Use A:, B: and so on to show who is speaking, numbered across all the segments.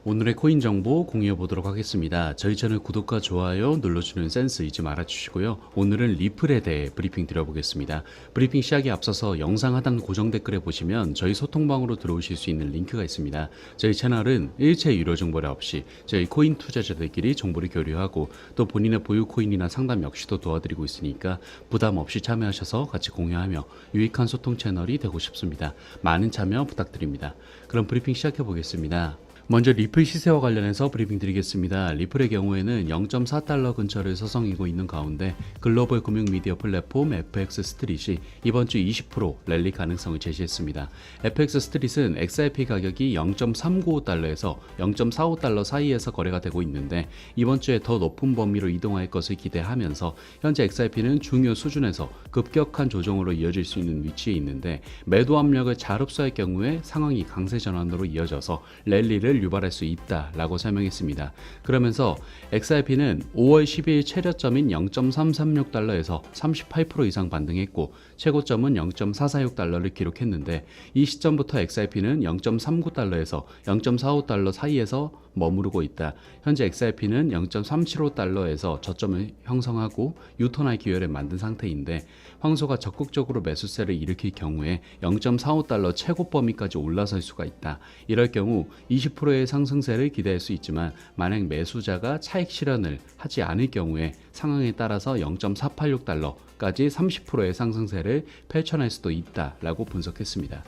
A: 오늘의 코인 정보 공유해 보도록 하겠습니다. 저희 채널 구독과 좋아요 눌러주는 센스 잊지 말아 주시고요. 오늘은 리플에 대해 브리핑 드려보겠습니다. 브리핑 시작에 앞서서 영상 하단 고정 댓글에 보시면 저희 소통방으로 들어오실 수 있는 링크가 있습니다. 저희 채널은 일체 유료 정보를 없이 저희 코인 투자자들끼리 정보를 교류하고 또 본인의 보유 코인이나 상담 역시도 도와드리고 있으니까 부담 없이 참여하셔서 같이 공유하며 유익한 소통 채널이 되고 싶습니다. 많은 참여 부탁드립니다. 그럼 브리핑 시작해 보겠습니다. 먼저 리플 시세와 관련해서 브리핑 드리겠습니다. 리플의 경우에는 0.4달러 근처를 서성이고 있는 가운데 글로벌 금융 미디어 플랫폼 FX 스트릿이 이번 주 20% 랠리 가능성을 제시했습니다. FX 스트릿은 XRP 가격이 0.395달러에서 0.45달러 사이에서 거래가 되고 있는데 이번 주에 더 높은 범위로 이동할 것을 기대하면서 현재 XRP는 중요 수준에서 급격한 조정으로 이어질 수 있는 위치에 있는데 매도 압력을 잘 흡수할 경우에 상황이 강세 전환으로 이어져서 랠리를 유발할 수 있다라고 설명했습니다. 그러면서 XRP는 5월 12일 최저점인 0.336달러에서 38% 이상 반등했고 최고점은 0.446달러를 기록했는데 이 시점부터 XRP는 0.39달러에서 0.45달러 사이에서 머무르고 있다. 현재 XRP는 0.375달러에서 저점을 형성하고 유턴할 기회를 만든 상태인데 황소가 적극적으로 매수세를 일으킬 경우에 0.45달러 최고 범위까지 올라설 수가 있다. 이럴 경우 20%의 상승세를 기대할 수 있지만 만약 매수자가 차익 실현을 하지 않을 경우에 상황에 따라서 0.486달러까지 30%의 상승세를 펼쳐낼 수도 있다라고 분석했습니다.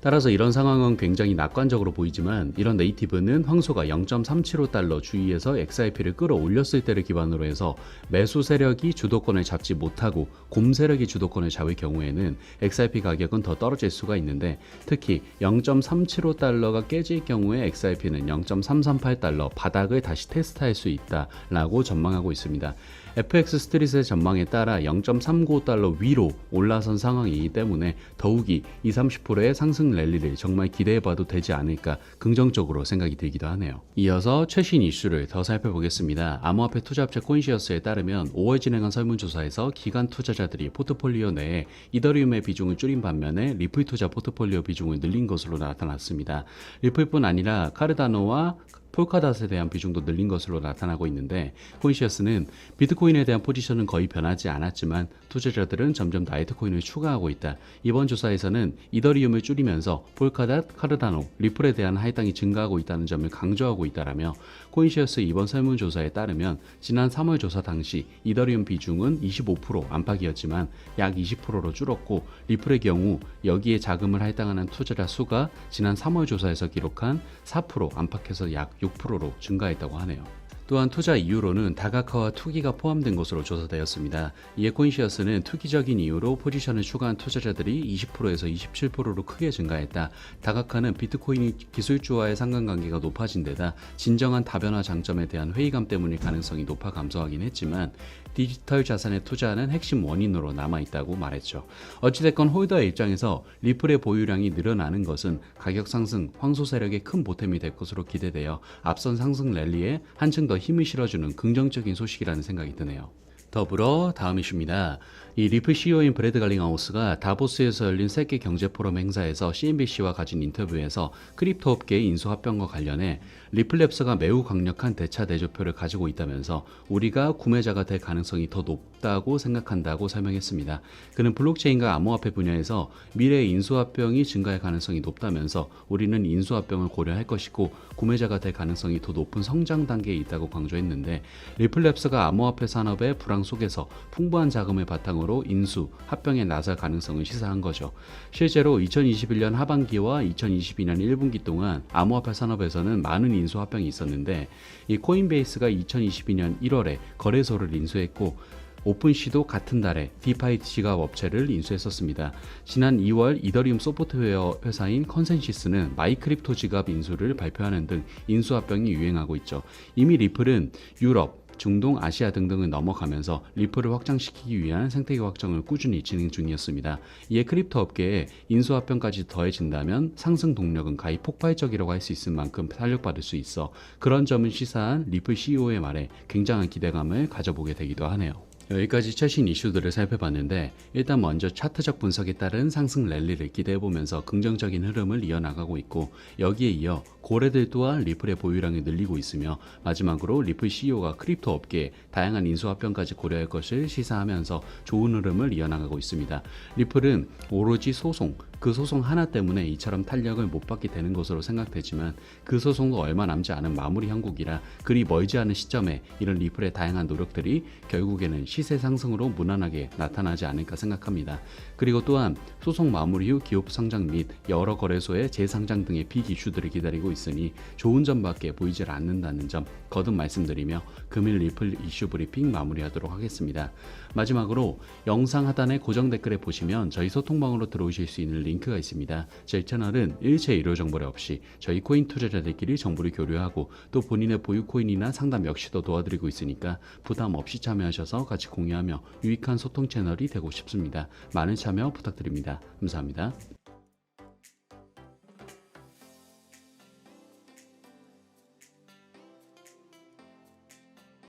A: 따라서 이런 상황은 굉장히 낙관적으로 보이지만 이런 네이티브는 황소가 0.375달러 주위에서 XRP를 끌어올렸을 때를 기반으로 해서 매수 세력이 주도권을 잡지 못하고 곰 세력이 주도권을 잡을 경우에는 XRP 가격은 더 떨어질 수가 있는데 특히 0.375달러가 깨질 경우에 XRP는 0.338달러 바닥을 다시 테스트할 수 있다라고 전망하고 있습니다. FX 스트릿의 전망에 따라 0.395달러 위로 올라선 상황이기 때문에 더욱이 20-30%의 상승 랠리를 정말 기대해봐도 되지 않을까 긍정적으로 생각이 들기도 하네요. 이어서 최신 이슈를 더 살펴보겠습니다. 암호화폐 투자업체 코인시어스에 따르면 5월 진행한 설문조사에서 기관 투자자들이 포트폴리오 내에 이더리움의 비중을 줄인 반면에 리플 투자 포트폴리오 비중을 늘린 것으로 나타났습니다. 리플뿐 아니라 카르다노와 폴카닷에 대한 비중도 늘린 것으로 나타나고 있는데 코인시어스는 비트코인에 대한 포지션은 거의 변하지 않았지만 투자자들은 점점 라이트코인을 추가하고 있다. 이번 조사에서는 이더리움을 줄이면서 폴카닷, 카르다노, 리플에 대한 할당이 증가하고 있다는 점을 강조하고 있다라며 코인시어스 이번 설문조사에 따르면 지난 3월 조사 당시 이더리움 비중은 25% 안팎이었지만 약 20%로 줄었고 리플의 경우 여기에 자금을 할당하는 투자자 수가 지난 3월 조사에서 기록한 4% 안팎에서 약 6%로 증가했다고 하네요. 또한 투자 이유로는 다각화와 투기가 포함된 것으로 조사되었습니다. 이에 코인시어스는 투기적인 이유로 포지션을 추가한 투자자들이 20%에서 27%로 크게 증가했다. 다각화는 비트코인 기술주와의 상관관계가 높아진 데다 진정한 다변화 장점에 대한 회의감 때문일 가능성이 높아 감소하긴 했지만 디지털 자산에 투자하는 핵심 원인으로 남아있다고 말했죠. 어찌됐건 홀더의 입장에서 리플의 보유량이 늘어나는 것은 가격 상승, 황소 세력의 큰 보탬이 될 것으로 기대되어 앞선 상승 랠리에 한층 더 힘을 실어주는 긍정적인 소식이라는 생각이 드네요. 더불어 다음 이슈입니다. 이 리플 CEO인 브래드 갈링하우스가 다보스에서 열린 세계 경제 포럼 행사에서 CNBC와 가진 인터뷰에서 크립토 업계의 인수 합병과 관련해 리플랩스가 매우 강력한 대차 대조표를 가지고 있다면서 우리가 구매자가 될 가능성이 더 높다고 생각한다고 설명했습니다. 그는 블록체인과 암호화폐 분야에서 미래의 인수합병이 증가할 가능성이 높다면서 우리는 인수합병을 고려할 것이고 구매자가 될 가능성이 더 높은 성장 단계에 있다고 강조했는데 리플랩스가 암호화폐 산업의 불황 속에서 풍부한 자금을 바탕으로 인수, 합병에 나설 가능성을 시사한 거죠. 실제로 2021년 하반기와 2022년 1분기 동안 암호화폐 산업에서는 많은 인수 합병이 있었는데 이 코인베이스가 2022년 1월에 거래소를 인수했고 오픈시도 같은 달에 디파이 지갑 업체를 인수했었습니다. 지난 2월 이더리움 소프트웨어 회사인 컨센시스는 마이크립토 지갑 인수를 발표하는 등 인수 합병이 유행하고 있죠. 이미 리플은 유럽, 중동, 아시아 등등을 넘어가면서 리플을 확장시키기 위한 생태계 확정을 꾸준히 진행 중이었습니다. 이에 크립토 업계에 인수합병까지 더해진다면 상승 동력은 가히 폭발적이라고 할 수 있을 만큼 탄력받을 수 있어 그런 점을 시사한 리플 CEO의 말에 굉장한 기대감을 가져보게 되기도 하네요. 여기까지 최신 이슈들을 살펴봤는데 일단 먼저 차트적 분석에 따른 상승 랠리를 기대해보면서 긍정적인 흐름을 이어나가고 있고 여기에 이어 고래들 또한 리플의 보유량이 늘리고 있으며 마지막으로 리플 CEO가 크립토 업계에 다양한 인수합병까지 고려할 것을 시사하면서 좋은 흐름을 이어나가고 있습니다. 리플은 오로지 소송, 그 소송 하나 때문에 이처럼 탄력을 못 받게 되는 것으로 생각되지만 그 소송도 얼마 남지 않은 마무리 형국이라 그리 멀지 않은 시점에 이런 리플의 다양한 노력들이 결국에는 시세 상승으로 무난하게 나타나지 않을까 생각합니다. 그리고 또한 소송 마무리 후 기업 상장 및 여러 거래소의 재상장 등의 빅 이슈들이 기다리고 있으니 좋은 점밖에 보이질 않는다는 점 거듭 말씀드리며 금일 리플 이슈 브리핑 마무리하도록 하겠습니다. 마지막으로 영상 하단의 고정 댓글에 보시면 저희 소통방으로 들어오실 수 있는 링크가 있습니다. 저희 채널은 일체 의료 정보를 없이 저희 코인 투자자들끼리 정보를 교류하고 또 본인의 보유 코인이나 상담 역시도 도와드리고 있으니까 부담 없이 참여하셔서 같이 공유하며 유익한 소통 채널이 되고 싶습니다. 많은 참여 부탁드립니다. 감사합니다.